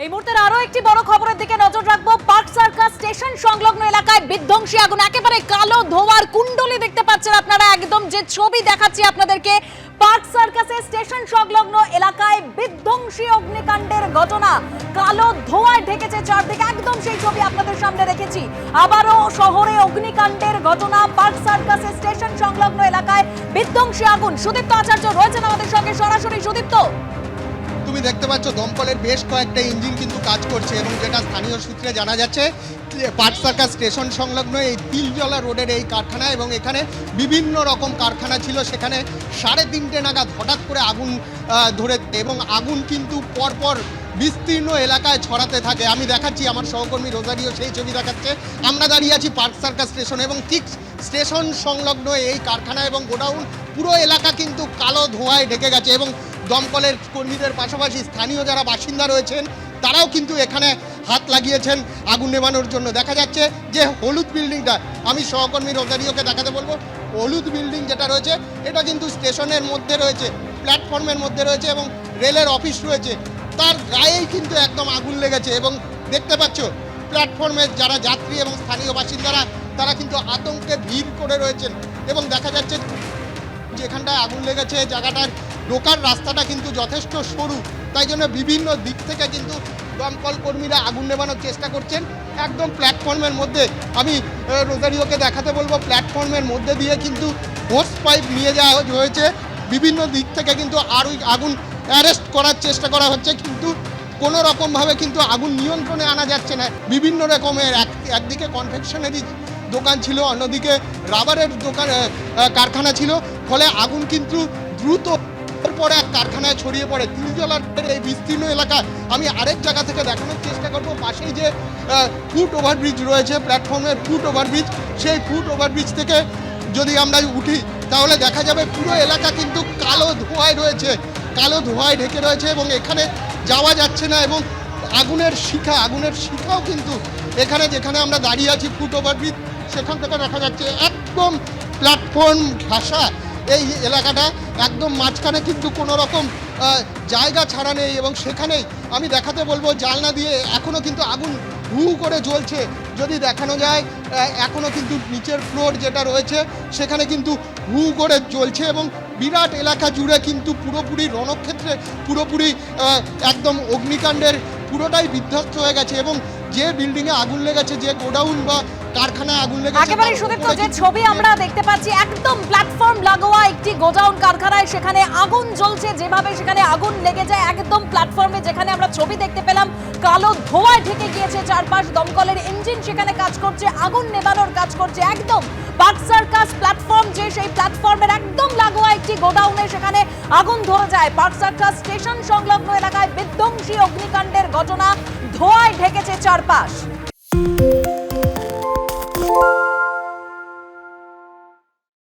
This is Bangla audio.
এই মুহূর্তের আরো একটি বড় খবরের দিকে নজর রাখবো। পার্ক সার্কাস স্টেশন সংলগ্ন এলাকায় বিধ্বংসী আগুন, একেবারে কালো ধোঁয়ার কুণ্ডলী দেখতে পাচ্ছেন আপনারা। একদম যে ছবি দেখাচ্ছি আপনাদেরকে, পার্ক সার্কাসের স্টেশন সংলগ্ন এলাকায় বিধ্বংসী অগ্নিকাণ্ডের ঘটনা, কালো ধোঁয়ায় ঢেকেছে চারদিকে। একদম সেই ছবি আপনাদের সামনে রেখেছি। আবারও শহরে অগ্নিকাণ্ডের ঘটনা, পার্ক সার্কাসের স্টেশন সংলগ্ন এলাকায় বিধ্বংসী আগুন। সুদীপ্ত আচার্য রয়েছেন আমাদের সঙ্গে সরাসরি। সুদীপ্ত, তুমি দেখতে পাচ্ছ দমকলের বেশ কয়েকটা ইঞ্জিন কিন্তু কাজ করছে এবং যেটা স্থানীয় সূত্রে জানা যাচ্ছে পার্ক সার্কাস স্টেশন সংলগ্ন এই তিলজলা রোডের এই কারখানা, এবং এখানে বিভিন্ন রকম কারখানা ছিল। সেখানে 3:30 নাগাদ হঠাৎ করে আগুন ধরে এবং আগুন কিন্তু পরপর বিস্তীর্ণ এলাকায় ছড়াতে থাকে। আমি দেখাচ্ছি, আমার সহকর্মী রোজারিও সেই ছবি দেখাচ্ছে। আমরা দাঁড়িয়ে আছি পার্ক সার্কাস স্টেশন এবং ঠিক স্টেশন সংলগ্ন এই কারখানা এবং গোডাউন, পুরো এলাকা কিন্তু কালো ধোঁয়ায় ঢেকে গেছে এবং দমকলের কর্মীদের পাশাপাশি স্থানীয় যারা বাসিন্দা রয়েছেন তারাও কিন্তু এখানে হাত লাগিয়েছেন আগুন নেভানোর জন্য। দেখা যাচ্ছে যে হলুদ বিল্ডিংটা, আমি সহকর্মী রোজারিওকে দেখাতে বলবো, হলুদ বিল্ডিং যেটা রয়েছে এটা কিন্তু স্টেশনের মধ্যে রয়েছে, প্ল্যাটফর্মের মধ্যে রয়েছে এবং রেলের অফিস রয়েছে, তার গায়েই কিন্তু একদম আগুন লেগেছে। এবং দেখতে পাচ্ছ প্ল্যাটফর্মের যারা যাত্রী এবং স্থানীয় বাসিন্দারা তারা কিন্তু আতঙ্কে ভিড় করে রয়েছেন এবং দেখা যাচ্ছে যেখানটায় আগুন লেগেছে জায়গাটার ঢোকার রাস্তাটা কিন্তু যথেষ্ট সরু, তাই জন্য বিভিন্ন দিক থেকে কিন্তু দমকল কর্মীরা আগুন নেভানোর চেষ্টা করছেন। একদম প্ল্যাটফর্মের মধ্যে আমি রোজারিওকে দেখাতে বলবো, প্ল্যাটফর্মের মধ্যে দিয়ে কিন্তু হোস পাইপ নিয়ে যাওয়া হয়েছে। বিভিন্ন দিক থেকে কিন্তু আরও আগুন অ্যারেস্ট করার চেষ্টা করা হচ্ছে, কিন্তু কোনো রকমভাবে কিন্তু আগুন নিয়ন্ত্রণে আনা যাচ্ছে না। বিভিন্ন রকমের একদিকে কনফেকশনারি দোকান ছিল, অন্যদিকে রাবারের দোকান কারখানা ছিল, ফলে আগুন কিন্তু দ্রুত পরে এক কারখানায় ছড়িয়ে পড়ে তিলজলার এই বিস্তীর্ণ এলাকা। আমি আরেক জায়গা থেকে দেখানোর চেষ্টা করব, পাশেই যে ফুট ওভারব্রিজ রয়েছে, প্ল্যাটফর্মের ফুট ওভারব্রিজ, সেই ফুট ওভারব্রিজ থেকে যদি আমরা উঠি তাহলে দেখা যাবে পুরো এলাকা কিন্তু কালো ধোঁয়ায় রয়েছে, কালো ধোঁয়ায় ঢেকে রয়েছে এবং এখানে যাওয়া যাচ্ছে না। এবং আগুনের শিখাও কিন্তু এখানে যেখানে আমরা দাঁড়িয়ে আছি ফুট ওভারব্রিজ, সেখান থেকে দেখা যাচ্ছে একদম প্ল্যাটফর্ম ঘাসা এই এলাকাটা, একদম মাঝখানে কিন্তু কোনো রকম জায়গা ছাড়া নেই এবং সেখানেই আমি দেখাতে বলবো জানলা দিয়ে এখনও কিন্তু আগুন হু করে জ্বলছে। যদি দেখানো যায় এখনও কিন্তু নিচের ফ্লোর যেটা রয়েছে সেখানে কিন্তু হু করে জ্বলছে এবং বিরাট এলাকা জুড়ে কিন্তু পুরোপুরি রণক্ষেত্রে, পুরোপুরি একদম অগ্নিকাণ্ডের পুরোটাই বিধ্বস্ত হয়ে গেছে। এবং যে বিল্ডিংয়ে আগুন লেগেছে, যে গোডাউন বা কারখানায় আগুন লেগেছে, একেবারে সুদীপ্ত যে ছবি আমরা দেখতে পাচ্ছি, একদম প্ল্যাটফর্ম লাগোয়া একটি গোডাউন কারখানায় সেখানে আগুন জ্বলছে, যেভাবে সেখানে আগুন লেগে যায় একদম প্ল্যাটফর্মে, যেখানে আমরা ছবি দেখতে পেলাম কালো ধোঁয়ায় ঢেকে গিয়েছে চারপাশ। দমকলের ইঞ্জিন সেখানে কাজ করছে, আগুন নেভানোর কাজ করছে। একদম পার্ক সার্কাস প্ল্যাটফর্ম, যে সেই প্ল্যাটফর্মের একদম লাগোয়া একটি গোডাউনে সেখানে আগুন ধরে যায়। পার্ক সার্কাস স্টেশন সংলগ্ন এলাকায় বিধ্বংসী অগ্নিকাণ্ডের ঘটনা, ধোঁয়ায় ঢেকেছে চারপাশ।